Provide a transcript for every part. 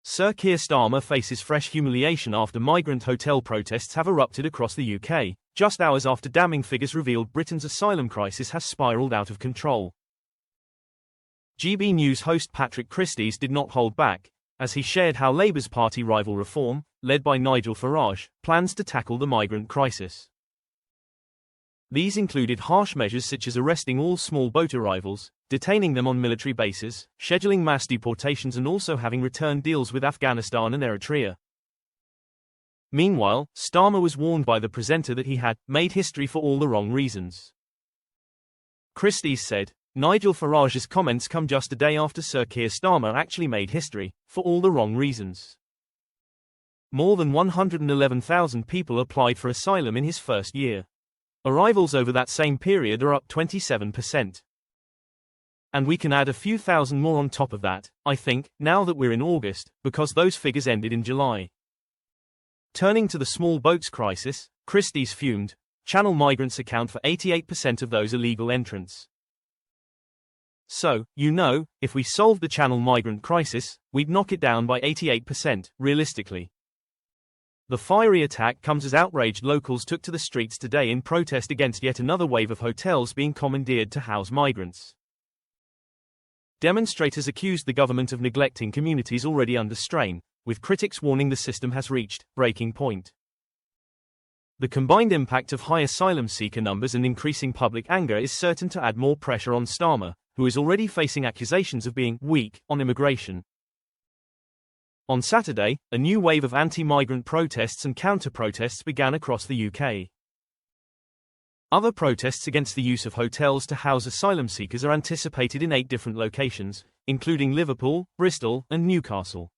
Sir Keir Starmer faces fresh humiliation after migrant hotel protests have erupted across the UK, just hours after damning figures revealed Britain's asylum crisis has spiralled out of control. GB News host Patrick Christys did not hold back, as he shared how Labour's party rival Reform, led by Nigel Farage, plans to tackle the migrant crisis. These included harsh measures such as arresting all small boat arrivals, detaining them on military bases, scheduling mass deportations and also having return deals with Afghanistan and Eritrea. Meanwhile, Starmer was warned by the presenter that he had made history for all the wrong reasons. Christys said, Nigel Farage's comments come just a day after Sir Keir Starmer actually made history, for all the wrong reasons. More than 111,000 people applied for asylum in his first year. Arrivals over that same period are up 27%. And we can add a few thousand more on top of that, I think, now that we're in August, because those figures ended in July. Turning to the small boats crisis, Christys fumed, Channel migrants account for 88% of those illegal entrants. So, if we solved the Channel migrant crisis, we'd knock it down by 88%, realistically. The fiery attack comes as outraged locals took to the streets today in protest against yet another wave of hotels being commandeered to house migrants. Demonstrators accused the government of neglecting communities already under strain, with critics warning the system has reached breaking point. The combined impact of high asylum seeker numbers and increasing public anger is certain to add more pressure on Starmer, who is already facing accusations of being weak on immigration. On Saturday, a new wave of anti-migrant protests and counter-protests began across the UK. Other protests against the use of hotels to house asylum seekers are anticipated in 8 different locations, including Liverpool, Bristol, and Newcastle.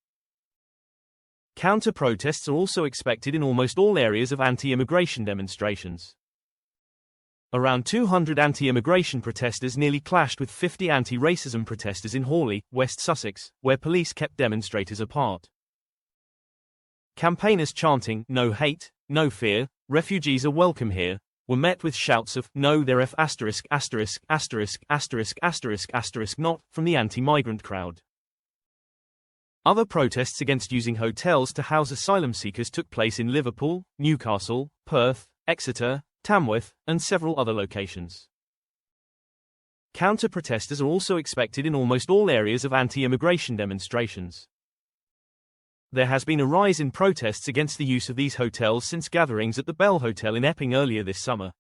Counter-protests are also expected in almost all areas of anti-immigration demonstrations. Around 200 anti-immigration protesters nearly clashed with 50 anti-racism protesters in Hawley, West Sussex, where police kept demonstrators apart. Campaigners chanting, "No hate, no fear, refugees are welcome here," were met with shouts of, "No they're F************ not," from the anti-migrant crowd. Other protests against using hotels to house asylum seekers took place in Liverpool, Newcastle, Perth, Exeter, Tamworth, and several other locations. Counter-protesters are also expected in almost all areas of anti-immigration demonstrations. There has been a rise in protests against the use of these hotels since gatherings at the Bell Hotel in Epping earlier this summer.